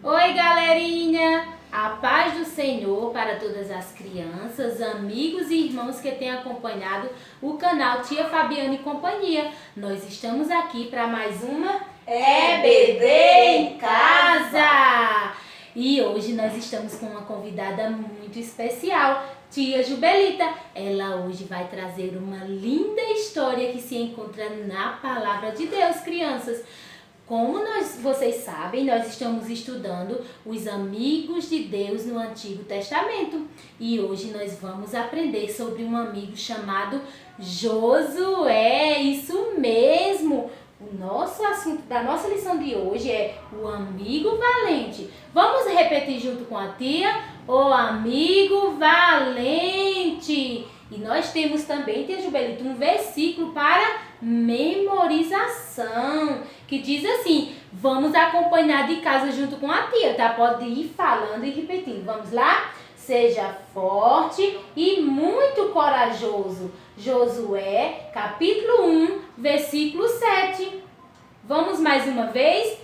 Oi, galerinha! A paz do Senhor para todas as crianças, amigos e irmãos que têm acompanhado o canal Tia Fabiana e Companhia. Nós estamos aqui para mais uma EBD em Casa! E hoje nós estamos com uma convidada muito especial, Tia Jubelita. Ela hoje vai trazer uma linda história que se encontra na Palavra de Deus, crianças. Como vocês sabem, nós estamos estudando os amigos de Deus no Antigo Testamento. E hoje nós vamos aprender sobre um amigo chamado Josué. Isso mesmo! O nosso assunto da nossa lição de hoje é o amigo valente. Vamos repetir junto com a tia? O amigo valente. E nós temos também, tia Jubelita, um versículo para memorização, que diz assim, vamos acompanhar de casa junto com a tia, tá? Pode ir falando e repetindo. Vamos lá? Seja forte e muito corajoso. Josué, capítulo 1, versículo 7. Vamos mais uma vez?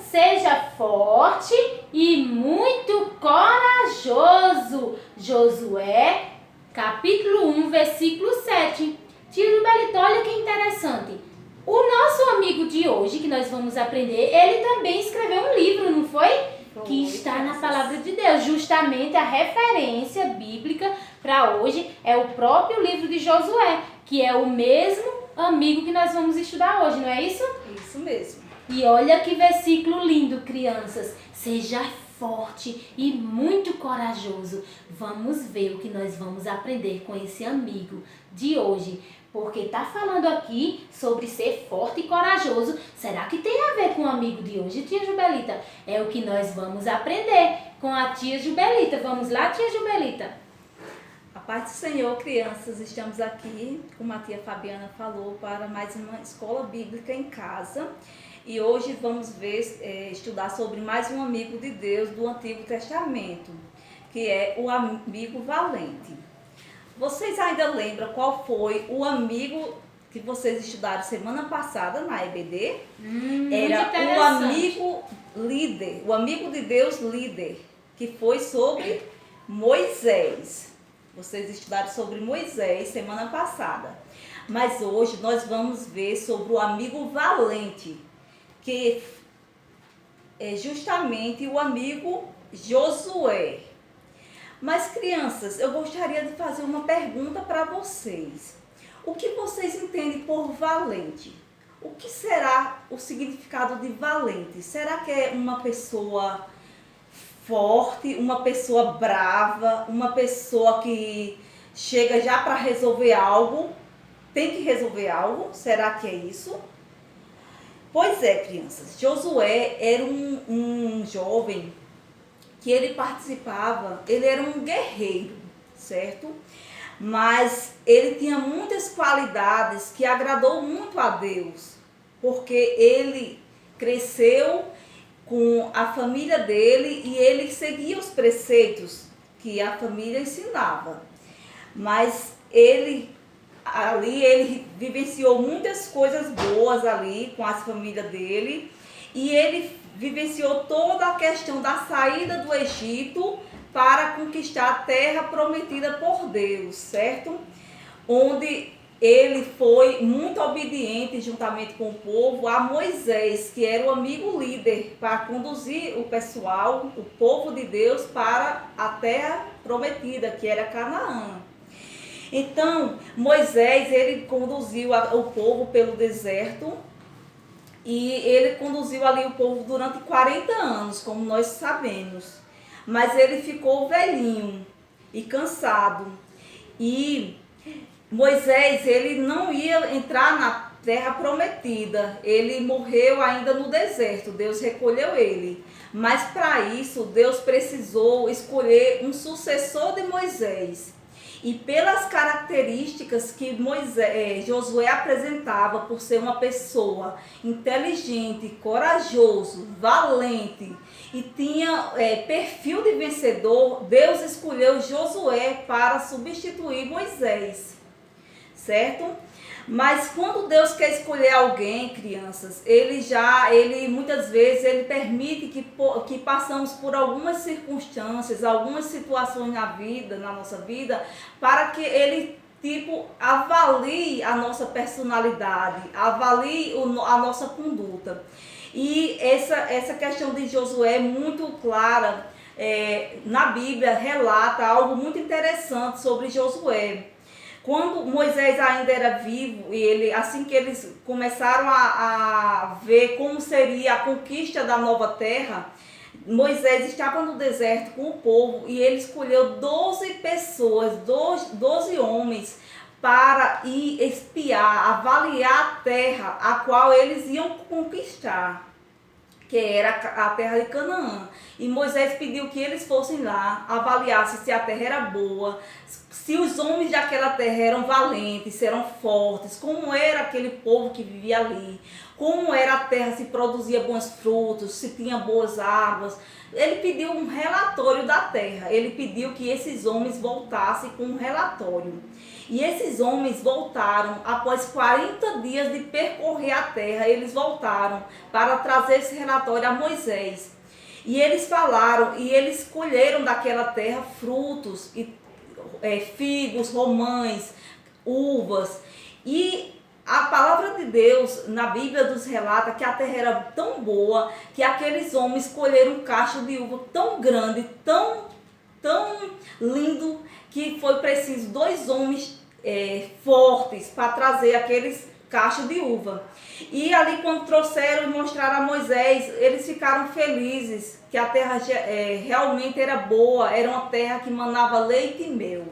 Seja forte e muito corajoso. Josué, capítulo 1, versículo 7. Tia Jubelita, olha que interessante. O nosso amigo de hoje, que nós vamos aprender, ele também escreveu um livro, não foi? Que está na Palavra de Deus. Justamente a referência bíblica para hoje é o próprio livro de Josué, que é o mesmo amigo que nós vamos estudar hoje, não é isso? Isso mesmo. E olha que versículo lindo, crianças. Seja forte e muito corajoso. Vamos ver o que nós vamos aprender com esse amigo de hoje. Porque está falando aqui sobre ser forte e corajoso. Será que tem a ver com o amigo de hoje, tia Jubelita? É o que nós vamos aprender com a tia Jubelita. Vamos lá, tia Jubelita? A paz do Senhor, crianças, estamos aqui, como a tia Fabiana falou, para mais uma escola bíblica em casa. E hoje vamos estudar sobre mais um amigo de Deus do Antigo Testamento, que é o amigo valente. Vocês ainda lembram qual foi o amigo que vocês estudaram semana passada na EBD? Era o amigo líder, o amigo de Deus líder, que foi sobre Moisés. Vocês estudaram sobre Moisés semana passada. Mas hoje nós vamos ver sobre o amigo valente, que é justamente o amigo Josué. Mas, crianças, eu gostaria de fazer uma pergunta para vocês. O que vocês entendem por valente? O que será o significado de valente? Será que é uma pessoa forte, uma pessoa brava, uma pessoa que chega já para resolver algo? Tem que resolver algo? Será que é isso? Pois é, crianças. Josué era um jovem que ele participava, ele era um guerreiro, certo? Mas ele tinha muitas qualidades que agradou muito a Deus, porque ele cresceu com a família dele e ele seguia os preceitos que a família ensinava. Mas ele vivenciou muitas coisas boas ali com as famílias dele e ele vivenciou toda a questão da saída do Egito para conquistar a terra prometida por Deus, certo? Onde ele foi muito obediente juntamente com o povo a Moisés, que era o amigo líder para conduzir o pessoal, o povo de Deus, para a terra prometida, que era Canaã. Então, Moisés, ele conduziu o povo pelo deserto e ele conduziu ali o povo durante 40 anos, como nós sabemos. Mas ele ficou velhinho e cansado. E Moisés, ele não ia entrar na terra prometida. Ele morreu ainda no deserto. Deus recolheu ele. Mas para isso, Deus precisou escolher um sucessor de Moisés. E pelas características que Josué apresentava por ser uma pessoa inteligente, corajoso, valente e tinha perfil de vencedor, Deus escolheu Josué para substituir Moisés, certo? Mas quando Deus quer escolher alguém, crianças, ele muitas vezes ele permite que passamos por algumas circunstâncias, algumas situações na nossa vida, para que ele tipo avalie a nossa personalidade, avalie a nossa conduta. E essa questão de Josué é muito clara, na Bíblia relata algo muito interessante sobre Josué. Quando Moisés ainda era vivo, e assim que eles começaram a ver como seria a conquista da nova terra, Moisés estava no deserto com o povo e ele escolheu 12 pessoas, 12 homens, para ir espiar, avaliar a terra a qual eles iam conquistar, que era a terra de Canaã. E Moisés pediu que eles fossem lá, avaliassem se a terra era boa, se os homens daquela terra eram valentes, se eram fortes, como era aquele povo que vivia ali, como era a terra, se produzia bons frutos, se tinha boas águas. Ele pediu um relatório da terra, ele pediu que esses homens voltassem com um relatório. E esses homens voltaram, após 40 dias de percorrer a terra, eles voltaram para trazer esse relatório a Moisés. E eles falaram, e eles colheram daquela terra frutos, figos, romães, uvas. E a palavra de Deus na Bíblia nos relata que a terra era tão boa que aqueles homens colheram um cacho de uva tão grande, tão lindo, que foi preciso 2 homens fortes para trazer aqueles cachos de uva. E ali, quando trouxeram e mostraram a Moisés, eles ficaram felizes que a terra realmente era boa, era uma terra que manava leite e mel.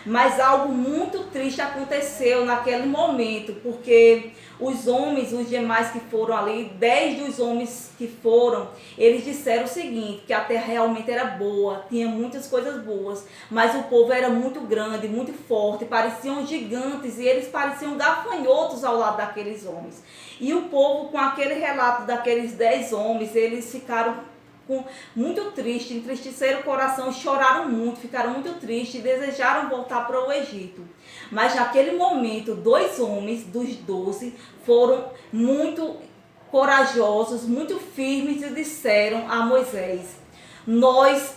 Mas algo muito triste aconteceu naquele momento, porque os demais que foram ali, 10 dos homens que foram, eles disseram o seguinte, que a terra realmente era boa, tinha muitas coisas boas, mas o povo era muito grande, muito forte, pareciam gigantes e eles pareciam gafanhotos ao lado daqueles homens. E o povo, com aquele relato daqueles 10 homens, eles ficaram muito triste, entristeceram o coração, choraram muito, ficaram muito tristes e desejaram voltar para o Egito. Mas naquele momento, 2 homens dos 12 foram muito corajosos, muito firmes e disseram a Moisés: nós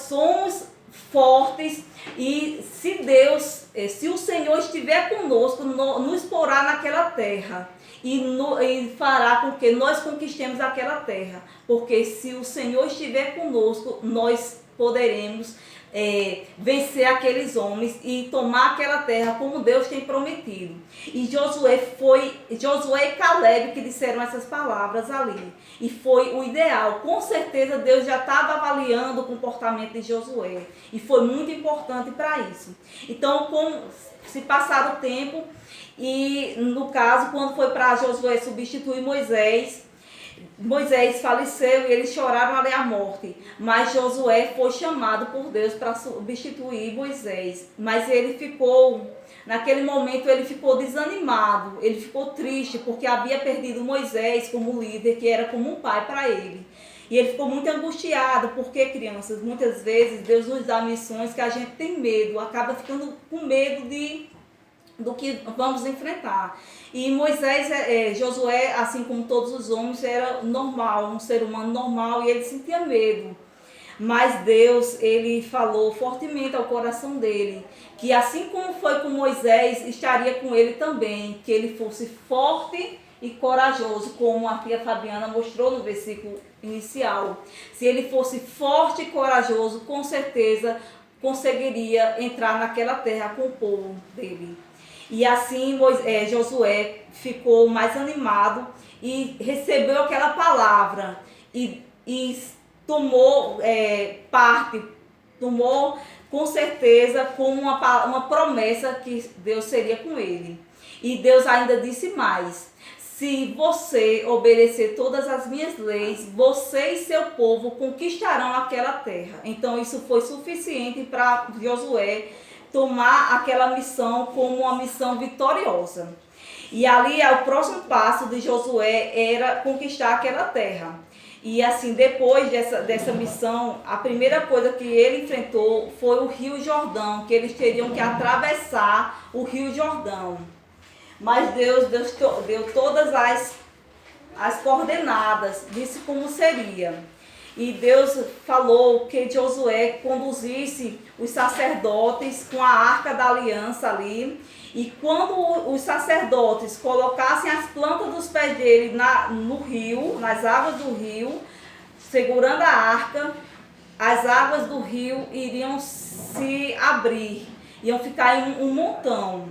somos fortes e se o Senhor estiver conosco, nos porá naquela terra. E fará com que nós conquistemos aquela terra, porque se o Senhor estiver conosco, nós poderemos vencer aqueles homens e tomar aquela terra como Deus tem prometido. E Josué e Caleb que disseram essas palavras ali, e foi o ideal. Com certeza Deus já estava avaliando o comportamento de Josué, e foi muito importante para isso. Então, se passar o tempo, e no caso, quando foi para Josué substituir Moisés faleceu e eles choraram ali a morte. Mas Josué foi chamado por Deus para substituir Moisés. Mas naquele momento ele ficou desanimado, ele ficou triste porque havia perdido Moisés como líder, que era como um pai para ele. E ele ficou muito angustiado, porque, crianças, muitas vezes Deus nos dá missões que a gente tem medo, acaba ficando com medo do que vamos enfrentar. E Josué, assim como todos os homens, era normal, um ser humano normal, e ele sentia medo. Mas Deus, ele falou fortemente ao coração dele, que assim como foi com Moisés, estaria com ele também, que ele fosse forte e corajoso, como a tia Fabiana mostrou no versículo inicial. Se ele fosse forte e corajoso, com certeza conseguiria entrar naquela terra com o povo dele. E assim Josué ficou mais animado e recebeu aquela palavra e tomou parte, tomou com certeza como uma promessa que Deus seria com ele. E Deus ainda disse mais: se você obedecer todas as minhas leis, você e seu povo conquistarão aquela terra. Então isso foi suficiente para Josué tomar aquela missão como uma missão vitoriosa. E ali o próximo passo de Josué era conquistar aquela terra. E assim, depois dessa missão, a primeira coisa que ele enfrentou foi o Rio Jordão, que eles teriam que atravessar o Rio Jordão. Mas Deus deu todas as coordenadas, disse como seria. E Deus falou que Josué conduzisse os sacerdotes com a arca da aliança ali. E quando os sacerdotes colocassem as plantas dos pés dele no rio, nas águas do rio, segurando a arca, as águas do rio iriam se abrir, iam ficar em um montão.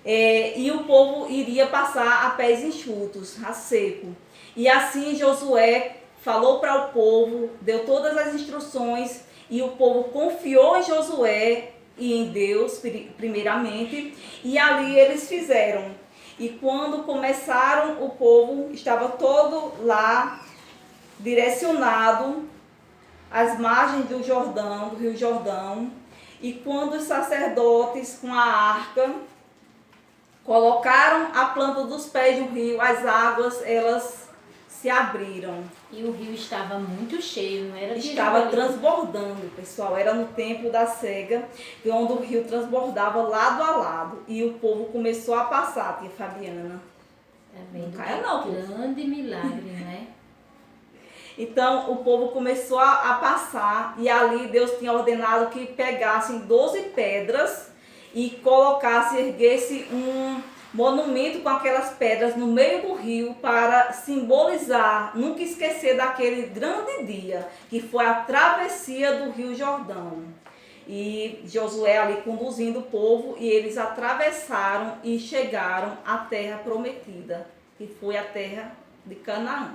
E o povo iria passar a pés enxutos, a seco. E assim Josué falou para o povo, deu todas as instruções, e o povo confiou em Josué e em Deus, primeiramente, e ali eles fizeram. E quando começaram, o povo estava todo lá, direcionado às margens do Jordão, do Rio Jordão. E quando os sacerdotes com a arca colocaram a planta dos pés do rio, as águas, elas se abriram. E o rio estava muito cheio, não era? Estava transbordando, pessoal. Era no tempo da cega, onde o rio transbordava lado a lado. E o povo começou a passar, tia Fabiana. Tá vendo? Não caia não, povo. Grande milagre, né? Então o povo começou a passar, e ali Deus tinha ordenado que pegassem 12 pedras e colocasse, erguesse um monumento com aquelas pedras no meio do rio para simbolizar, nunca esquecer daquele grande dia, que foi a travessia do Rio Jordão. E Josué ali conduzindo o povo, e eles atravessaram e chegaram à terra prometida, que foi a terra de Canaã.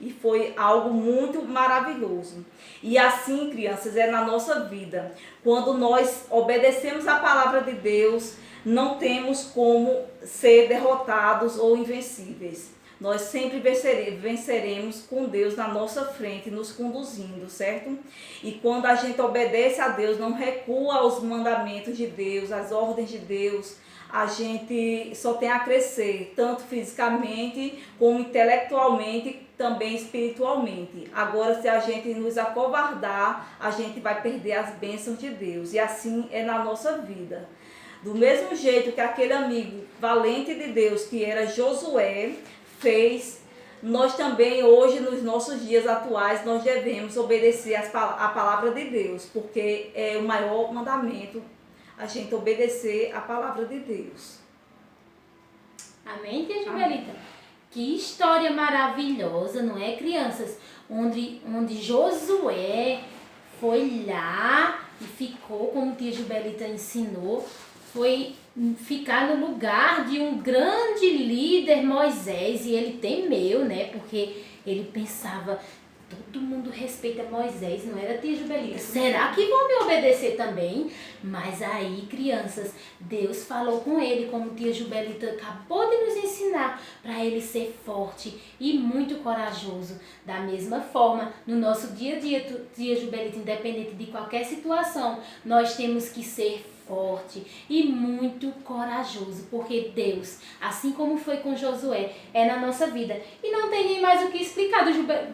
E foi algo muito maravilhoso. E assim, crianças, é na nossa vida. Quando nós obedecemos a palavra de Deus, não temos como ser derrotados ou invencíveis. Nós sempre venceremos com Deus na nossa frente, nos conduzindo, certo? E quando a gente obedece a Deus, não recua aos mandamentos de Deus, às ordens de Deus, a gente só tem a crescer, tanto fisicamente como intelectualmente, também espiritualmente. Agora, se a gente nos acovardar, a gente vai perder as bênçãos de Deus. E assim é na nossa vida. Do mesmo jeito que aquele amigo valente de Deus, que era Josué, fez, nós também hoje, nos nossos dias atuais, nós devemos obedecer a palavra de Deus, porque é o maior mandamento, a gente obedecer a palavra de Deus. Amém, tia Jubelita? Que história maravilhosa, não é, crianças? Onde Josué foi lá e ficou, como tia Jubelita ensinou, foi ficar no lugar de um grande líder, Moisés, e ele temeu, né? Porque ele pensava, todo mundo respeita Moisés, não era, tia Jubelita? Será que vão me obedecer também? Mas aí, crianças, Deus falou com ele, como tia Jubelita acabou de nos ensinar, para ele ser forte e muito corajoso. Da mesma forma, no nosso dia a dia, tia Jubelita, independente de qualquer situação, nós temos que ser forte e muito corajoso, porque Deus, assim como foi com Josué, é na nossa vida. E não tem nem mais o que explicar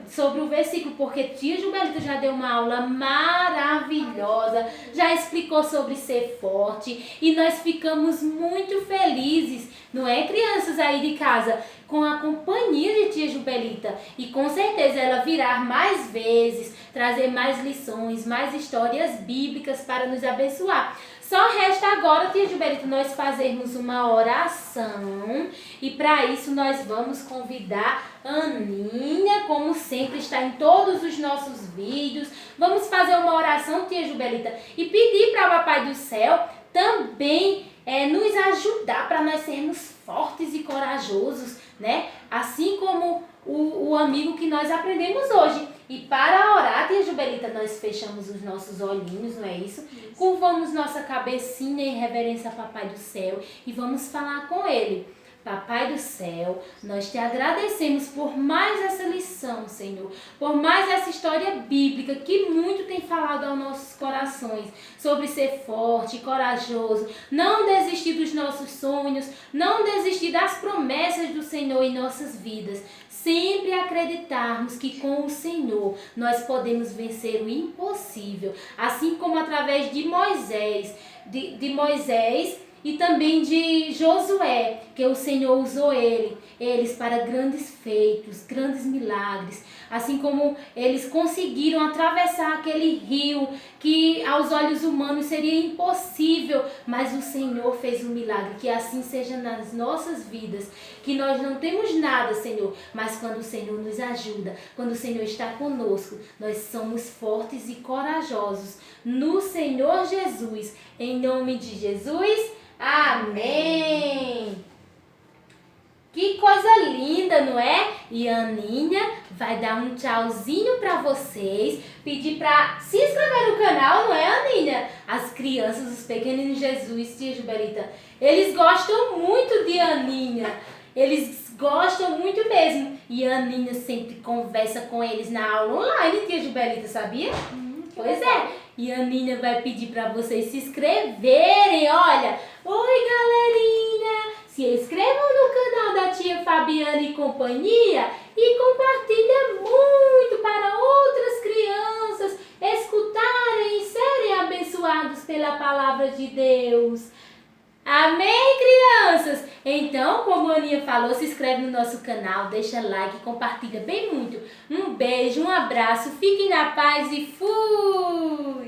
sobre o versículo, porque tia Jubelita já deu uma aula maravilhosa, já explicou sobre ser forte, e nós ficamos muito felizes, não é, crianças aí de casa, com a companhia de tia Jubelita, e com certeza ela virá mais vezes, trazer mais lições, mais histórias bíblicas para nos abençoar. Só resta agora, tia Jubelita, nós fazermos uma oração, e para isso nós vamos convidar Aninha, como sempre está em todos os nossos vídeos. Vamos fazer uma oração, tia Jubelita, e pedir para o Papai do Céu também nos ajudar para nós sermos fortes e corajosos, né? Assim como o amigo que nós aprendemos hoje. E para orar, tia Jubelita, nós fechamos os nossos olhinhos, não é isso? Curvamos nossa cabecinha em reverência ao Papai do Céu e vamos falar com Ele. Papai do Céu, nós te agradecemos por mais essa lição, Senhor, por mais essa história bíblica que muito tem falado aos nossos corações, sobre ser forte e corajoso, não desistir dos nossos sonhos, não desistir das promessas do Senhor em nossas vidas, sempre acreditarmos que com o Senhor nós podemos vencer o impossível, assim como através de Moisés, e também de Josué, que o Senhor usou eles para grandes feitos, grandes milagres, assim como eles conseguiram atravessar aquele rio que aos olhos humanos seria impossível, mas o Senhor fez um milagre. Que assim seja nas nossas vidas, que nós não temos nada, Senhor, mas quando o Senhor nos ajuda, quando o Senhor está conosco, nós somos fortes e corajosos no Senhor Jesus. Em nome de Jesus, amém! Que coisa linda, não é? E a Aninha vai dar um tchauzinho pra vocês, pedir pra se inscrever no canal, não é, Aninha? As crianças, os pequeninos Jesus, tia Jubelita, eles gostam muito de Aninha. Eles gostam muito mesmo. E a Aninha sempre conversa com eles na aula online, tia Jubelita, sabia? Pois é. E a Aninha vai pedir pra vocês se inscreverem, olha. Oi, galerinha! Se inscrevam no canal da tia Fabiana e companhia e compartilha muito para outras crianças escutarem e serem abençoados pela palavra de Deus. Amém, crianças? Então, como a Aninha falou, se inscreve no nosso canal, deixa like, compartilha bem muito. Um beijo, um abraço, fiquem na paz e fui!